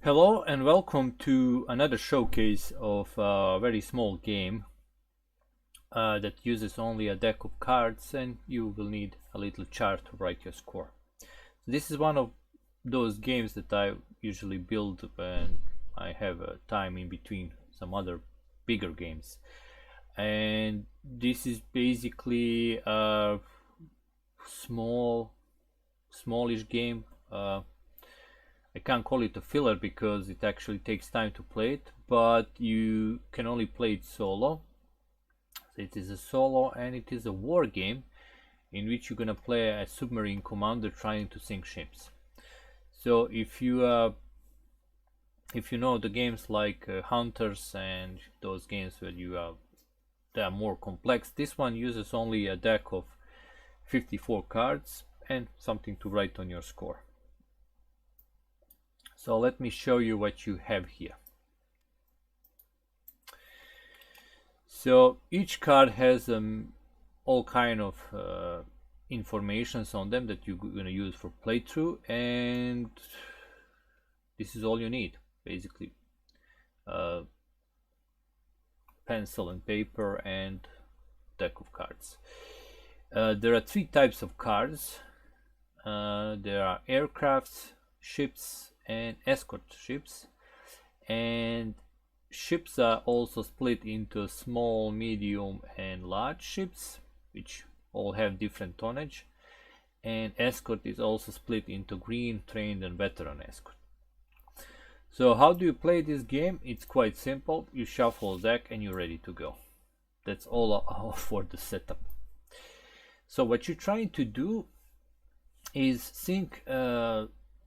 Hello and welcome to another showcase of a very small game that uses only a deck of cards, and you will need a little chart to write your score. This is one of those games that I usually build when I have time in between some other bigger games, and this is basically a smallish game. I can't call it a filler because it actually takes time to play it, but you can only play it solo. So it is a solo and it is a war game in which you're gonna play a submarine commander trying to sink ships. So if you know the games like Hunters and those games where they are more complex, this one uses only a deck of 54 cards and something to write on your score. So let me show you what you have here. So each card has all kind of informations on them that you're going to use for playthrough, and this is all you need basically. Pencil and paper and deck of cards. There are three types of cards. There are aircrafts, ships, and escort ships, and ships are also split into small, medium, and large ships, which all have different tonnage, and escort is also split into green, trained, and veteran escort. So how do you play this game? It's quite simple. You shuffle a deck and you're ready to go. That's all for the setup. So what you're trying to do is sink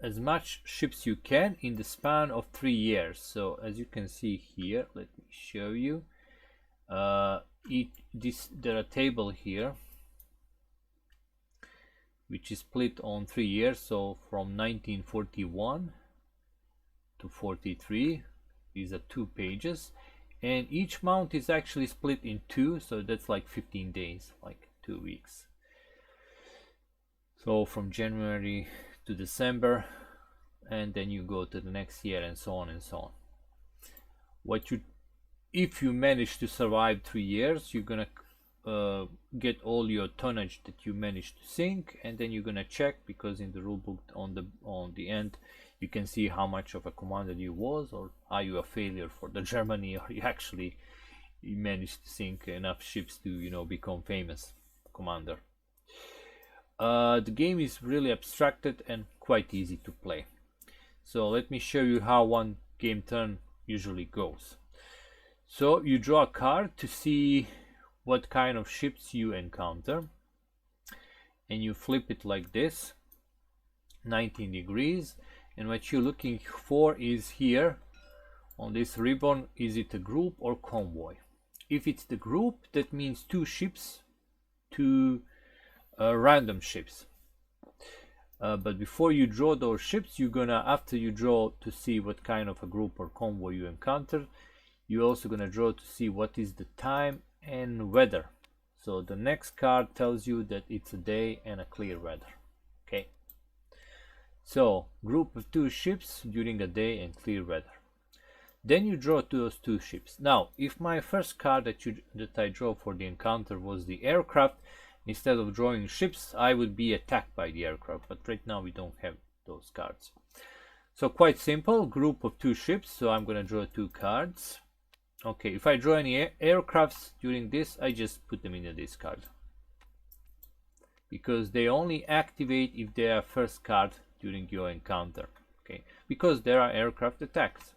as much ships you can in the span of 3 years. So as you can see here, let me show you. There are table here which is split on 3 years. So from 1941 to 43, these are 2 pages, and each month is actually split in 2, so that's like 15 days, like 2 weeks. So from January to December, and then you go to the next year, and so on and so on. If you manage to survive 3 years, you're gonna get all your tonnage that you managed to sink, and then you're gonna check, because in the rulebook on the end you can see how much of a commander you was, or are you a failure for the Germany, or you managed to sink enough ships to become famous commander. The game is really abstracted and quite easy to play. So let me show you how one game turn usually goes. So you draw a card to see what kind of ships you encounter, and you flip it like this, 19 degrees, and what you're looking for is here on this ribbon, is it a group or convoy? If it's the group, that means 2 ships, 2 random ships. But before you draw those ships, after you draw to see what kind of a group or convoy you encounter, you're also gonna draw to see what is the time and weather. So the next card tells you that it's a day and a clear weather. Okay, so group of 2 ships during a day and clear weather. Then you draw those 2 ships. Now if my first card that I draw for the encounter was the aircraft, instead of drawing ships, I would be attacked by the aircraft, but right now we don't have those cards. So quite simple, group of 2 ships, so I'm gonna draw 2 cards. Okay, if I draw any aircrafts during this, I just put them in the discard, because they only activate if they are first card during your encounter. Okay, because there are aircraft attacks.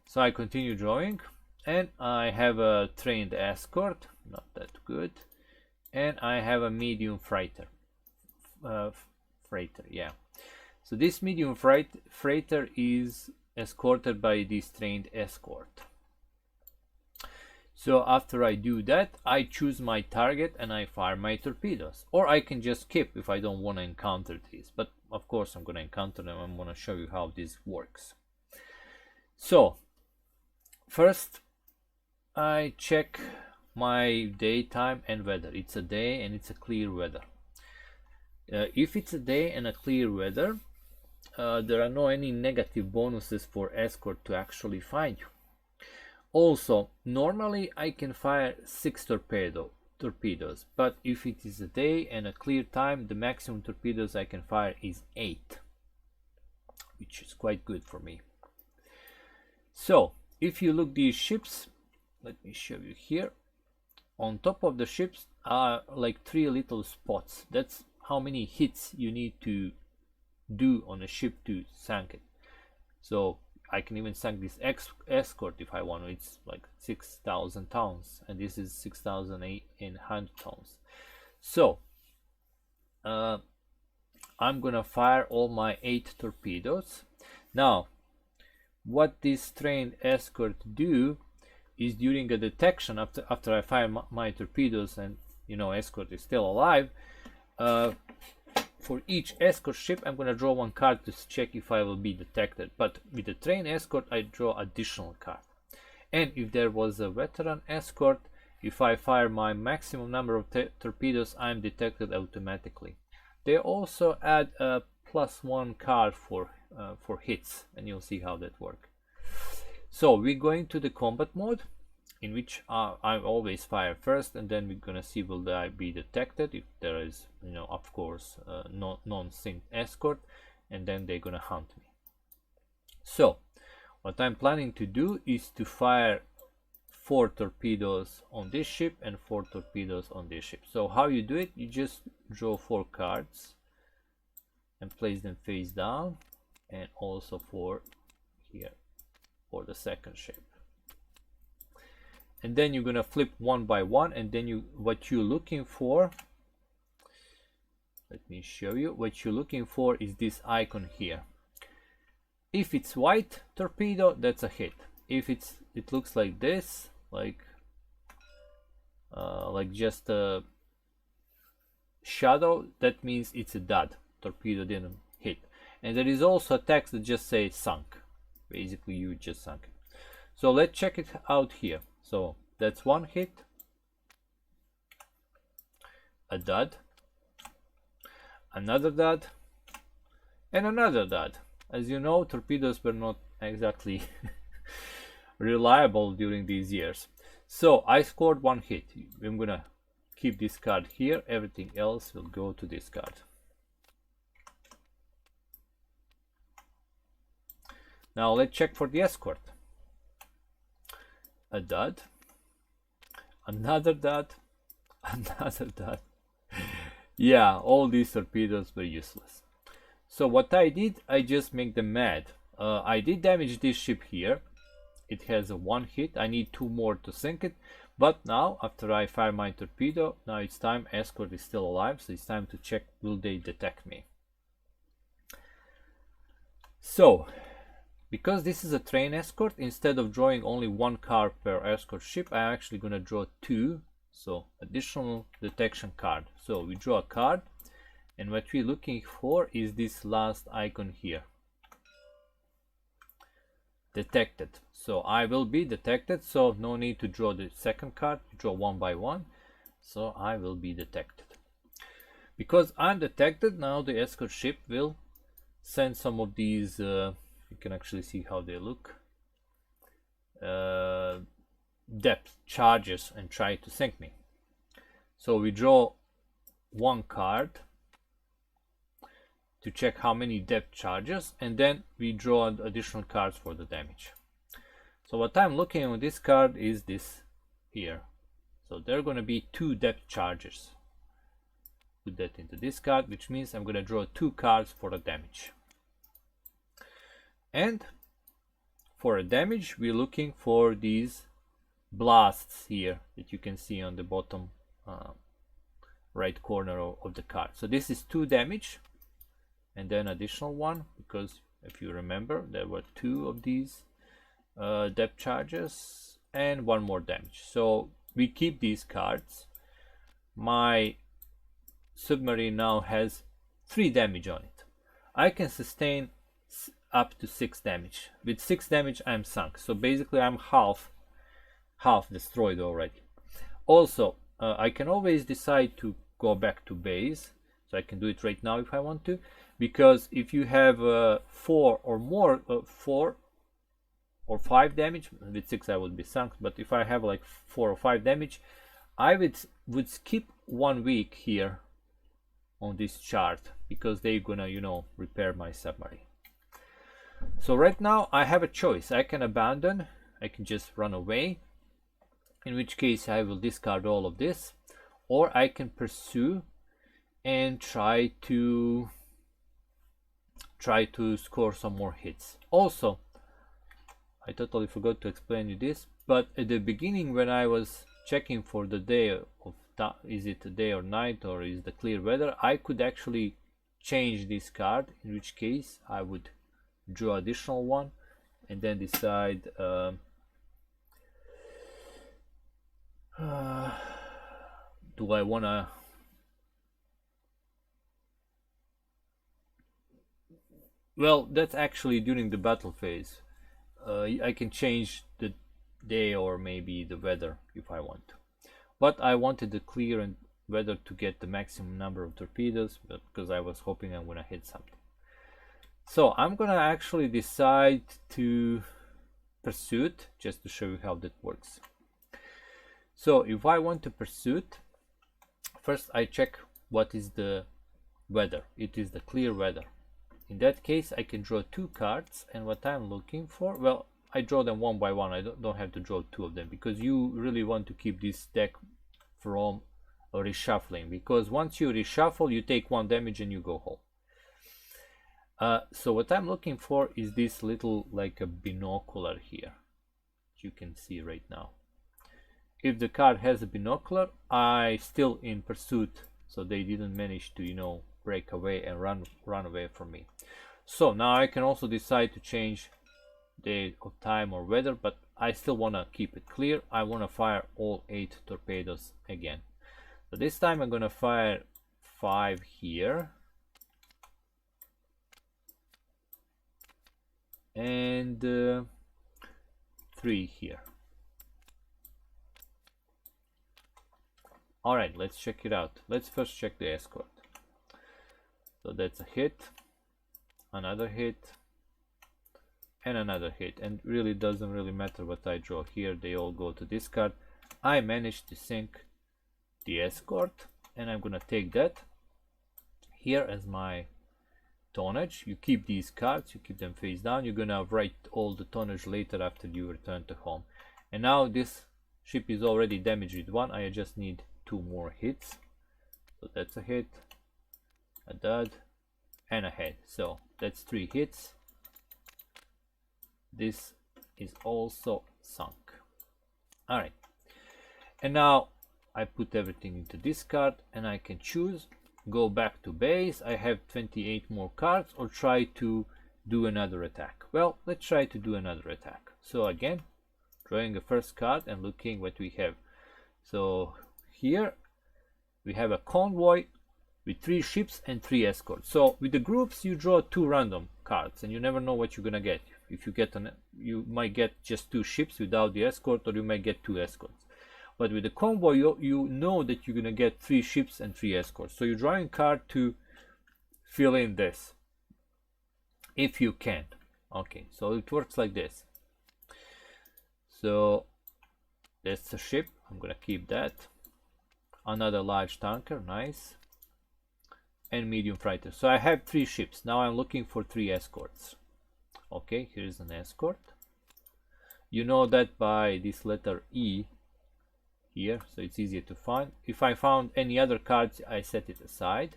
So I continue drawing, and I have a trained escort, not that good, and I have a medium freighter. Yeah. So this medium freighter is escorted by this trained escort. So after I do that, I choose my target and I fire my torpedoes, or I can just skip if I don't want to encounter these, but of course I'm going to encounter them. I'm going to show you how this works. So first I check my daytime and weather. It's a day and it's a clear weather. If it's a day and a clear weather, there are no any negative bonuses for escort to actually find you. Also, normally I can fire 6 torpedoes, but if it is a day and a clear time, the maximum torpedoes I can fire is 8, which is quite good for me. So if you look these ships, let me show you here. On top of the ships are like 3 little spots. That's how many hits you need to do on a ship to sink it. So I can even sink this escort if I want to. It's like 6,000 tons, and this is 6,800 tons. So I'm gonna fire all my 8 torpedoes. Now, what this trained escort do is during a detection, after I fire my torpedoes and escort is still alive, for each escort ship I'm gonna draw 1 card to check if I will be detected. But with the trained escort I draw additional card. And if there was a veteran escort, if I fire my maximum number of torpedoes, I'm detected automatically. They also add a +1 card for hits, and you'll see how that works. So we're going to the combat mode, in which I always fire first, and then we're gonna see will I be detected. If there is, of course, non-synced escort, and then they're gonna hunt me. So what I'm planning to do is to fire 4 torpedoes on this ship and 4 torpedoes on this ship. So how you do it, you just draw 4 cards and place them face down, and also 4 here for the second ship. And then you're gonna flip 1 by 1, and then what you're looking for, let me show you, what you're looking for is this icon here. If it's white torpedo, that's a hit. If it looks like this, like just a shadow, that means it's a dud, torpedo didn't hit. And there is also a text that just says sunk. Basically you just sunk it. So let's check it out here. So that's 1 hit, a dud, another dud, and another dud. As you know, torpedoes were not exactly reliable during these years. So I scored 1 hit. I'm gonna keep this card here. Everything else will go to this card. Now let's check for the escort. A dud, another dud, another dud. Yeah, all these torpedoes were useless. So what I did, I just make them mad. I did damage this ship here. It has a 1 hit. I need 2 more to sink it. But now, after I fire my torpedo, now it's time. Escort is still alive, so it's time to check will they detect me. So because this is a train escort, instead of drawing only 1 card per escort ship, I'm actually gonna draw 2, so additional detection card. So we draw a card, and what we're looking for is this last icon here, detected. So I will be detected, so no need to draw the second card, draw 1 by 1. So I will be detected. Because I'm detected, now the escort ship will send some of these you can actually see how they look, depth charges, and try to sink me. So we draw 1 card to check how many depth charges, and then we draw additional cards for the damage. So what I'm looking on this card is this here. So there are going to be 2 depth charges. Put that into this card, which means I'm going to draw 2 cards for the damage. And for a damage, we're looking for these blasts here that you can see on the bottom right corner of the card. So this is 2 damage, and then additional 1, because if you remember, there were 2 of these depth charges, and 1 more damage. So we keep these cards. My submarine now has 3 damage on it. I can sustain up to 6 damage. With 6 damage I'm sunk, so basically I'm half destroyed already. Also I can always decide to go back to base, so I can do it right now if I want to, because if you have 4 or more, 4 or 5 damage, with 6 I would be sunk, but if I have like 4 or 5 damage, I would skip 1 week here on this chart, because they're gonna, you know, repair my submarine. So right now I have a choice. I can abandon, I can just run away, in which case I will discard all of this, or I can pursue and try to score some more hits. Also, I totally forgot to explain you this, but at the beginning when I was checking for the day of is it a day or night, or is the clear weather, I could actually change this card, in which case I would draw additional one and then decide do I wanna well, that's actually during the battle phase. I can change the day or maybe the weather if I want to. But I wanted the clear and weather to get the maximum number of torpedoes, because I was hoping I'm gonna hit something. So I'm gonna actually decide to pursuit, just to show you how that works. So if I want to pursuit, first I check what is the weather. It is the clear weather. In that case I can draw 2 cards, and what I'm looking for, well, I draw them one by one. I don't have to draw 2 of them, because you really want to keep this deck from reshuffling, because once you reshuffle you take 1 damage and you go home. So what I'm looking for is this little, like a binocular here, you can see right now. If the card has a binocular, I still in pursuit, so they didn't manage to, you know, break away and run away from me. So now I can also decide to change day of time or weather, but I still want to keep it clear. I want to fire all 8 torpedoes again. So this time I'm going to fire 5 here and 3 here. Alright, let's check it out. Let's first check the escort. So that's a hit, another hit, and another hit, and really doesn't really matter what I draw here, they all go to discard. I managed to sink the escort, and I'm gonna take that here as my tonnage. You keep these cards, you keep them face down. You're gonna write all the tonnage later after you return to home. And now this ship is already damaged with 1. I just need 2 more hits. So that's a hit, a dud, and a head. So that's 3 hits. This is also sunk. Alright, and now I put everything into discard, and I can choose, go back to base. I have 28 more cards, or try to do another attack. Well, let's try to do another attack. So again, drawing the first card and looking what we have. So here we have a convoy with 3 ships and 3 escorts. So with the groups you draw 2 random cards, and you never know what you're gonna get. If you get you might get just 2 ships without the escort, or you might get 2 escorts. But with the convoy you know that you're gonna get 3 ships and 3 escorts. So you're drawing a card to fill in this, if you can. Okay, so it works like this. So that's a ship, I'm gonna keep that. Another large tanker, nice. And medium fighter. So I have 3 ships. Now I'm looking for 3 escorts. Okay, here is an escort. You know that by this letter E here, so it's easier to find. If I found any other cards, I set it aside,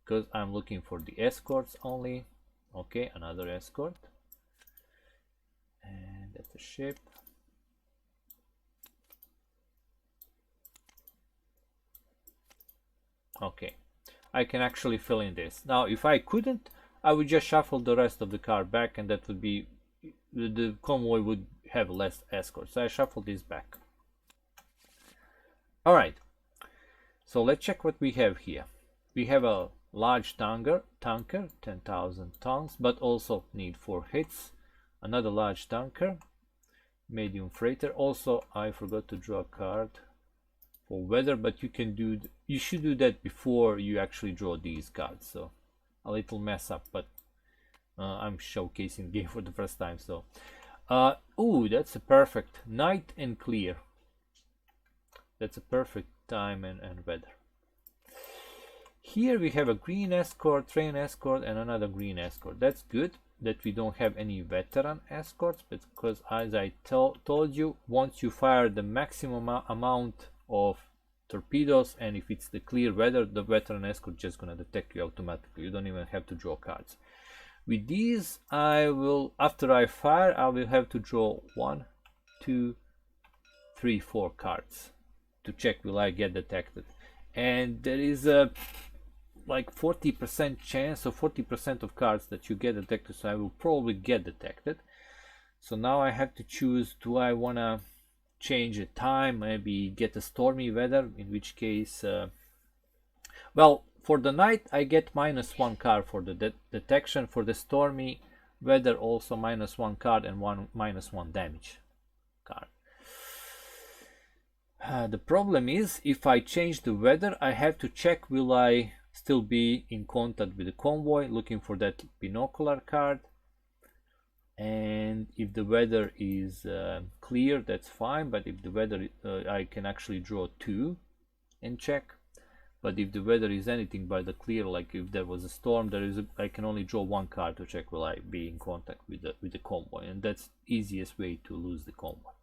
because I'm looking for the escorts only. Okay, another escort, and that's a ship. Okay, I can actually fill in this. Now if I couldn't, I would just shuffle the rest of the card back, and that would be, the convoy would have less escorts. So I shuffle this back. Alright, so let's check what we have here. We have a large tanker, 10,000 tons, but also need 4 hits. Another large tanker, medium freighter. Also, I forgot to draw a card for weather, but you can do, you should do that before you actually draw these cards. So a little mess up, but I'm showcasing game for the first time. So oh, that's a perfect night and clear. That's a perfect time and weather. Here we have a green escort, train escort, and another green escort. That's good that we don't have any veteran escorts, because as I told you, once you fire the maximum amount of torpedoes, and if it's the clear weather, the veteran escort just gonna detect you automatically. You don't even have to draw cards. With these, I will, after I fire, I will have to draw 1, 2, 3, 4 cards to check will I get detected. And there is a like 40% chance, or 40% of cards that you get detected, so I will probably get detected. So now I have to choose, do I want to change the time, maybe get a stormy weather, in which case well, for the night I get -1 card for the detection. For the stormy weather also -1 card and -1 damage card. The problem is, if I change the weather, I have to check will I still be in contact with the convoy, looking for that binocular card. And if the weather is clear, that's fine, but if the weather I can actually draw 2 and check. But if the weather is anything but the clear, like if there was a storm, I can only draw 1 card to check will I be in contact with the convoy, and that's easiest way to lose the convoy.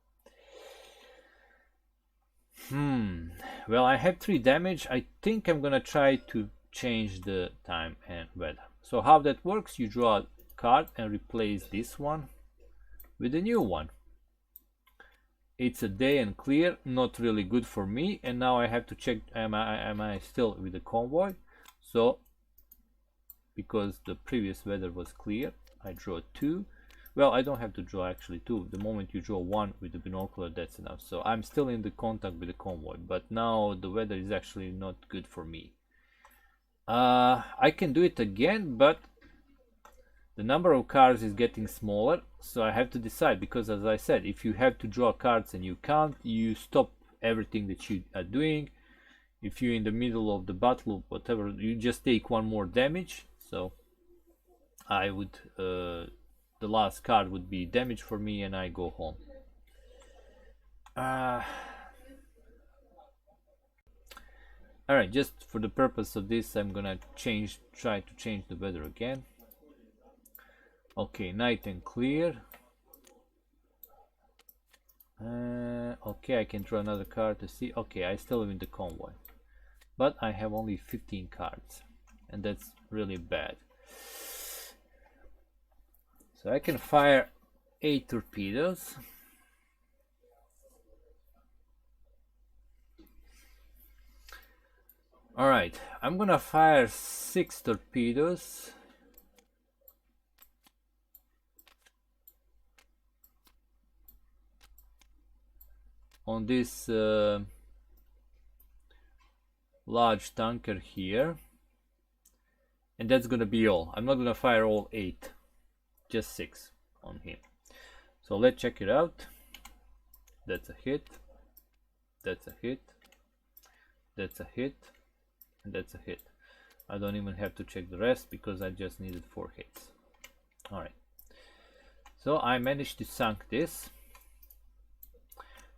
Well, I have 3 damage. I think I'm gonna try to change the time and weather. So how that works, you draw a card and replace this one with a new one. It's a day and clear, not really good for me, and now I have to check, am I still with the convoy? So because the previous weather was clear, I draw 2. Well, I don't have to draw actually 2. The moment you draw 1 with the binocular, that's enough. So I'm still in the contact with the convoy, but now the weather is actually not good for me. I can do it again, but the number of cards is getting smaller, so I have to decide, because as I said, if you have to draw cards and you can't, you stop everything that you are doing. If you're in the middle of the battle, whatever, you just take 1 more damage. So I would the last card would be damage for me, and I go home. Alright, just for the purpose of this, I'm gonna try to change the weather again. Okay, night and clear. Okay, I can draw another card to see. Okay, I still am in the convoy, but I have only 15 cards, and that's really bad. So I can fire 8 torpedoes. Alright, I'm gonna fire 6 torpedoes. On this large tanker here, and that's gonna be all. I'm not gonna fire all 8, just 6 on him. So let's check it out. That's a hit, that's a hit, that's a hit, and that's a hit. I don't even have to check the rest because I just needed 4 hits. Alright, so I managed to sink this.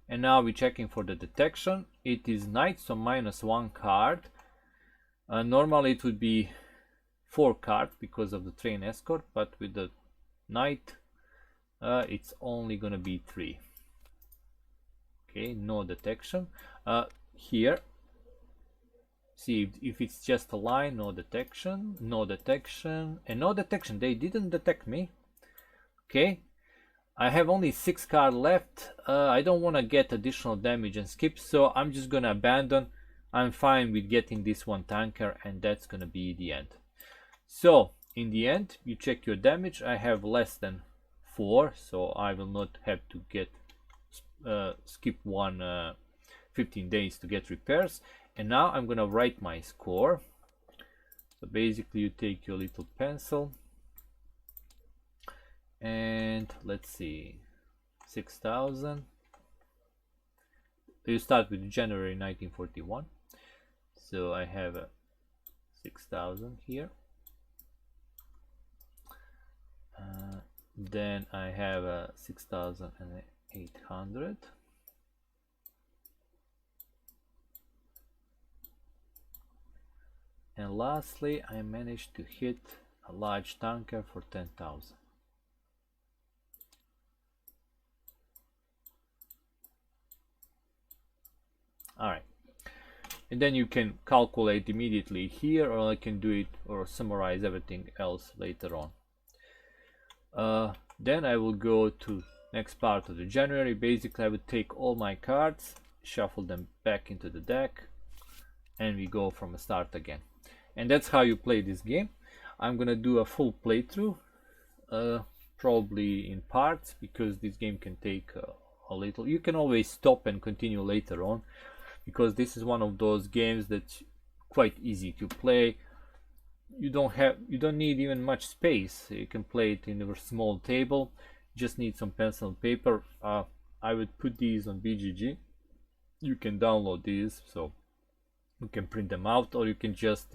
And now we're checking for the detection. It is night, so -1 card. Normally it would be 4 cards because of the train escort, but with the night it's only gonna be 3. Okay, no detection. Here, see if it's just a line, no detection, no detection, and no detection. They didn't detect me. Okay, I have only 6 cards left. I don't want to get additional damage and skip, so I'm just gonna abandon. I'm fine with getting this 1 tanker, and that's gonna be the end. So in the end, you check your damage. I have less than 4, so I will not have to get skip 15 days to get repairs. And now I'm gonna write my score. So basically you take your little pencil and let's see, 6,000. You start with January 1941, so I have 6,000 here. then I have a 6,800. And lastly, I managed to hit a large tanker for 10,000. All right, and then you can calculate immediately here, or I can do it or summarize everything else later on. Then I will go to next part of the January. Basically, I would take all my cards, shuffle them back into the deck, and we go from the start again. And that's how you play this game. I'm gonna do a full playthrough, probably in parts, because this game can take a little. You can always stop and continue later on, because this is one of those games that's quite easy to play. You don't need even much space. You can play it in a small table. Just need some pencil and paper. I would put these on BGG. You can download these, so you can print them out, or you can just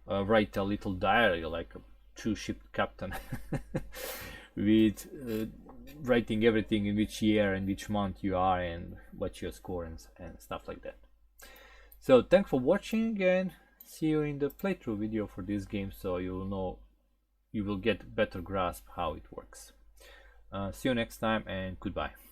write a little diary like a true ship captain with writing everything in which year and which month you are and what your score and stuff like that. So thanks for watching, and see you in the playthrough video for this game, so you will get better grasp how it works. See you next time, and goodbye.